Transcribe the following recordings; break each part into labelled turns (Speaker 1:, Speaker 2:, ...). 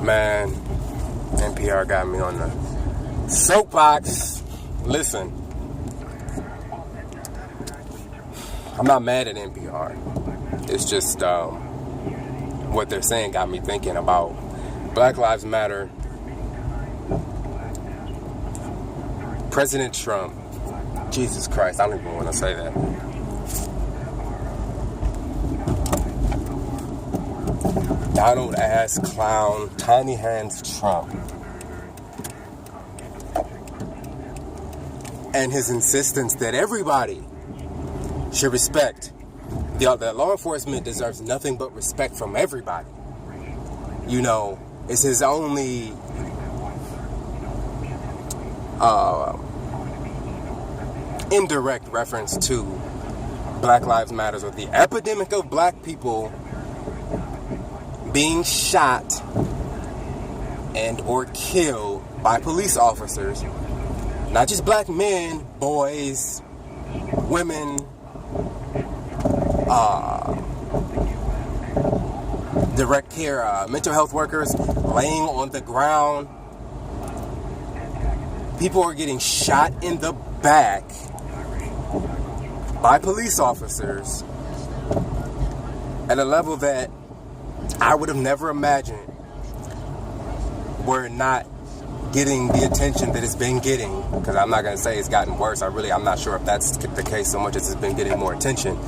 Speaker 1: Man, NPR got me on the soapbox. Listen, I'm not mad at NPR. It's just what they're saying got me thinking about Black Lives Matter, President Trump. Jesus Christ, I don't even want to say that. Donald ass clown, tiny hands Trump. And his insistence that everybody should respect. That law enforcement deserves nothing but respect from everybody. You know, it's his only indirect reference to Black Lives Matter, or the epidemic of black people being shot and or killed by police officers. Not just black men, boys, women, direct care, mental health workers laying on the ground. People are getting shot in the back by police officers at a level that I would have never imagined were not getting the attention that it's been getting. Because I'm not going to say it's gotten worse. I'm not sure if that's the case so much as it's been getting more attention.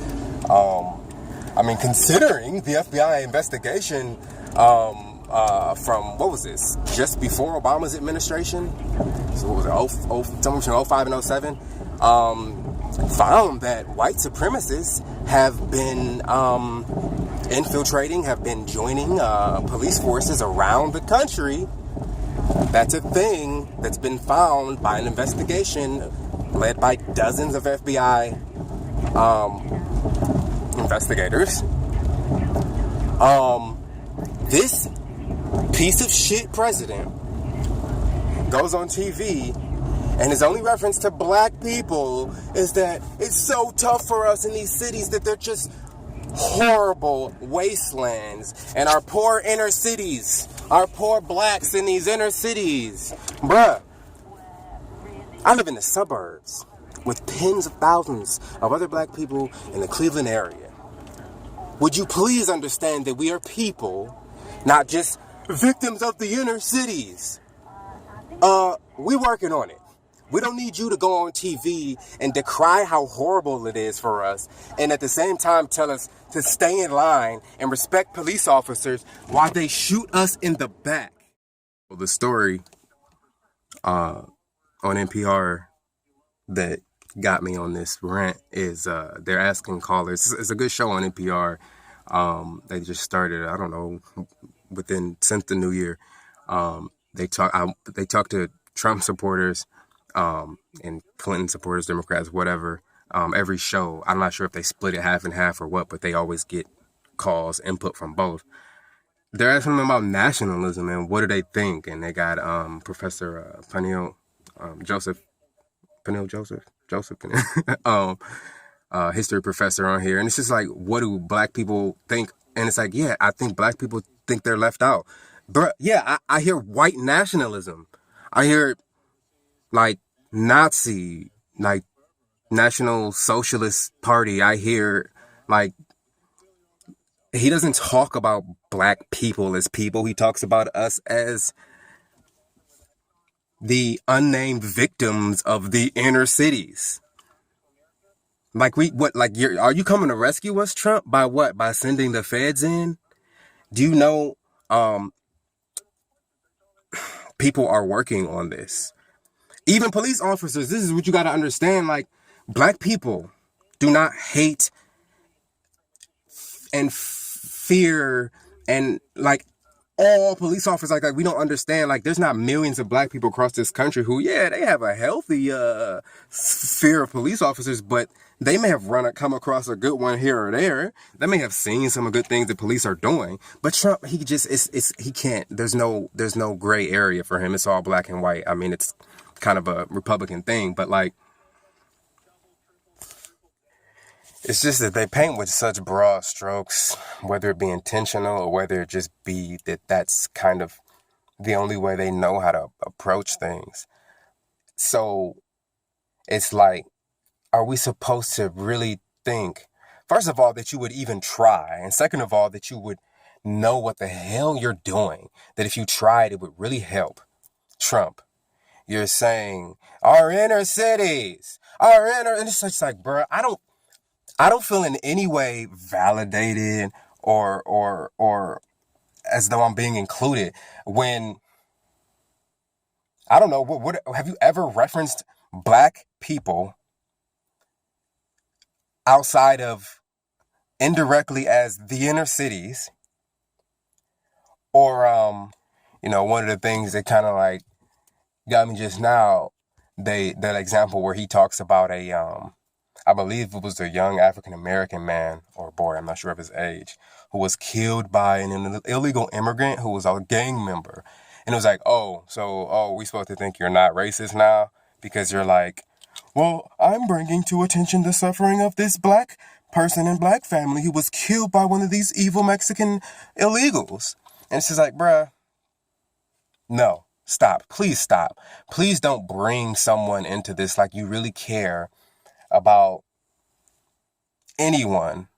Speaker 1: I mean, considering the FBI investigation from, what was this, just before Obama's administration? So what was it, somewhere between 05 and 07? Found that white supremacists have been infiltrating, have been joining police forces around the country. That's a thing that's been found by an investigation led by dozens of FBI investigators. This piece of shit president goes on TV, and his only reference to black people is that it's so tough for us in these cities that they're just horrible wastelands, and our poor inner cities, our poor blacks in these inner cities. Bruh, I live in the suburbs with tens of thousands of other black people in the Cleveland area. Would you please understand that we are people, not just victims of the inner cities? We're working on it. We don't need you to go on TV and decry how horrible it is for us, and at the same time tell us to stay in line and respect police officers while they shoot us in the back. Well, the story on NPR that got me on this rant is they're asking callers. It's a good show on NPR. They just started, I don't know, since the new year. They talk to Trump supporters and Clinton supporters, Democrats, whatever. Every show, I'm not sure if they split it half and half or what, but they always get calls, input from both. They're asking them about nationalism and what do they think, and they got Professor Joseph, history professor on here, and it's just like, what do black people think? And it's like, yeah, I think black people think they're left out. But yeah, I hear white nationalism. I hear like Nazi, like National Socialist Party. I hear like, he doesn't talk about black people as people. He talks about us as the unnamed victims of the inner cities. Like are you coming to rescue us, Trump? By what? By sending the feds in? Do you know, people are working on this. Even police officers, this is what you got to understand. Like, black people do not hate and fear and like all police officers like that. We don't understand. Like, there's not millions of black people across this country who, yeah, they have a healthy fear of police officers, but they may have come across a good one here or there. They may have seen some of the good things that police are doing. But Trump, he can't. There's no gray area for him. It's all black and white. I mean, it's kind of a Republican thing, but like, it's just that they paint with such broad strokes, whether it be intentional or whether it just be that that's kind of the only way they know how to approach things. So it's like, are we supposed to really think, first of all, that you would even try, and second of all, that you would know what the hell you're doing, that if you tried, it would really help? Trump, you're saying our inner cities, and it's just like, bro, I don't feel in any way validated or as though I'm being included when, I don't know, what have you ever referenced black people outside of indirectly as the inner cities? Or one of the things that kind of like got me just now, that example where he talks about I believe it was a young African American man or boy, I'm not sure of his age, who was killed by an illegal immigrant who was a gang member. And it was like, we supposed to think you're not racist now because you're like, well, I'm bringing to attention the suffering of this black person and black family who was killed by one of these evil Mexican illegals. And it's just like, bruh, no, stop. Please stop. Please don't bring someone into this like you really care about anyone,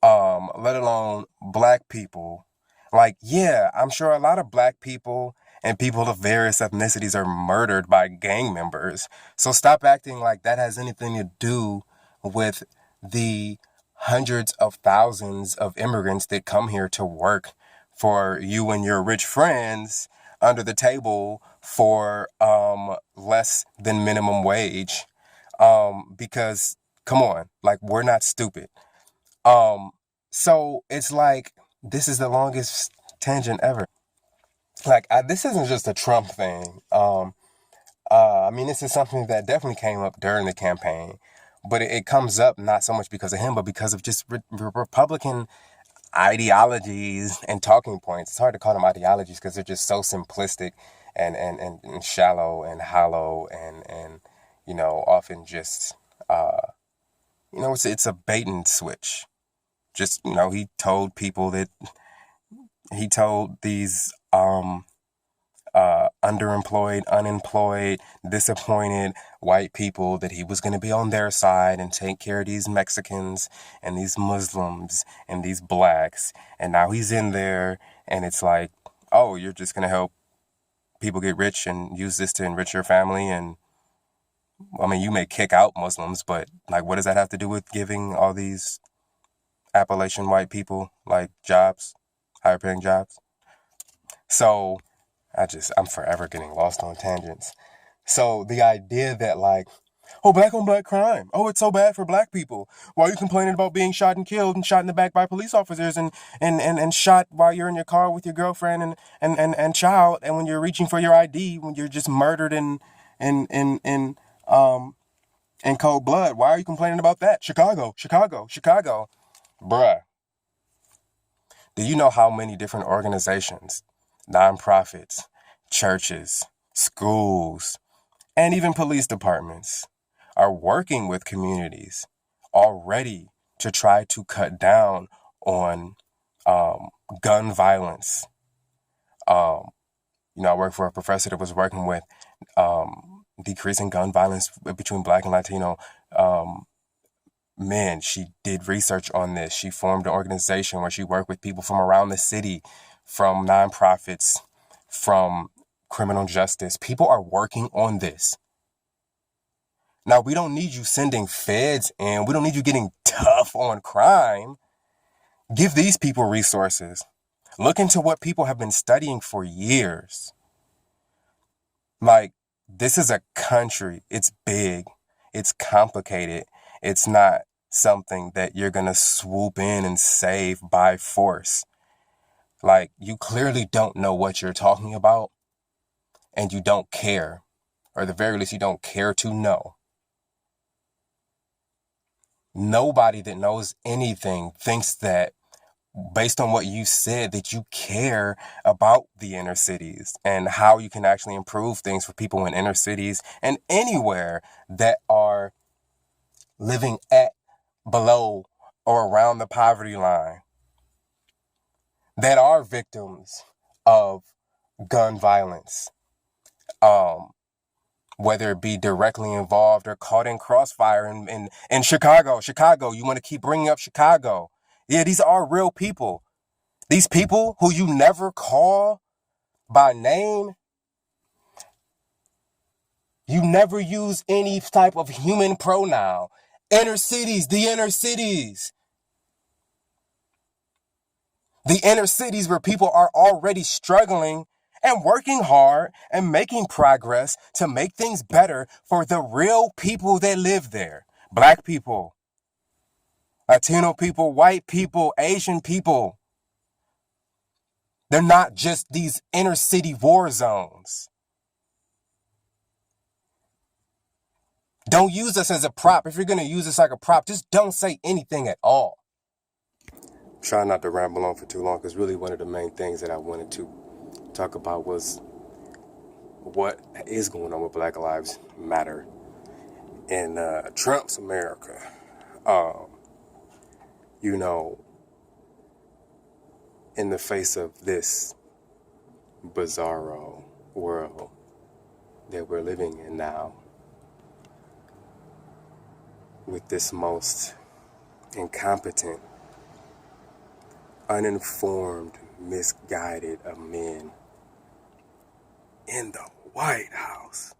Speaker 1: let alone black people. Like, yeah, I'm sure a lot of black people and people of various ethnicities are murdered by gang members. So stop acting like that has anything to do with the hundreds of thousands of immigrants that come here to work for you and your rich friends under the table for less than minimum wage. Because come on, like, we're not stupid. So it's like, this is the longest tangent ever. Like, this isn't just a Trump thing. I mean, this is something that definitely came up during the campaign, but it comes up not so much because of him, but because of just Republican ideologies and talking points. It's hard to call them ideologies because they're just so simplistic and shallow and hollow and often just, it's a bait and switch. Just, he told these underemployed, unemployed, disappointed white people that he was going to be on their side and take care of these Mexicans and these Muslims and these blacks. And now he's in there and it's like, oh, you're just going to help people get rich and use this to enrich your family. And I mean, you may kick out Muslims, but like, what does that have to do with giving all these Appalachian white people like jobs, higher paying jobs? So I'm forever getting lost on tangents. So the idea that like, oh, black on black crime. Oh, it's so bad for black people. Why are you complaining about being shot and killed and shot in the back by police officers and shot while you're in your car with your girlfriend and child, and when you're reaching for your ID, when you're just murdered in cold blood? Why are you complaining about that? Chicago. Bruh. Do you know how many different organizations, nonprofits, churches, schools, and even police departments are working with communities already to try to cut down on gun violence? I work for a professor that was working with decreasing gun violence between Black and Latino men. She did research on this. She formed an organization where she worked with people from around the city, from nonprofits, from criminal justice. People are working on this. Now, we don't need you sending feds in. We don't need you getting tough on crime. Give these people resources. Look into what people have been studying for years. Like, this is a country. It's big. It's complicated. It's not something that you're going to swoop in and save by force. Like, you clearly don't know what you're talking about, and you don't care. Or at the very least, you don't care to know. Nobody that knows anything thinks that, based on what you said, that you care about the inner cities and how you can actually improve things for people in inner cities and anywhere that are living at, below, or around the poverty line, that are victims of gun violence, whether it be directly involved or caught in crossfire in Chicago. You want to keep bringing up Chicago. Yeah, these are real people. These people who you never call by name, you never use any type of human pronoun. Inner cities, the inner cities. The inner cities where people are already struggling and working hard and making progress to make things better for the real people that live there. Black people, Latino people, white people, Asian people. They're not just these inner city war zones. Don't use us as a prop. If you're going to use us like a prop, just don't say anything at all. Try not to ramble on for too long, because really one of the main things that I wanted to talk about was what is going on with Black Lives Matter in Trump's America. You know, in the face of this bizarro world that we're living in now, with this most incompetent, uninformed, misguided of men in the White House.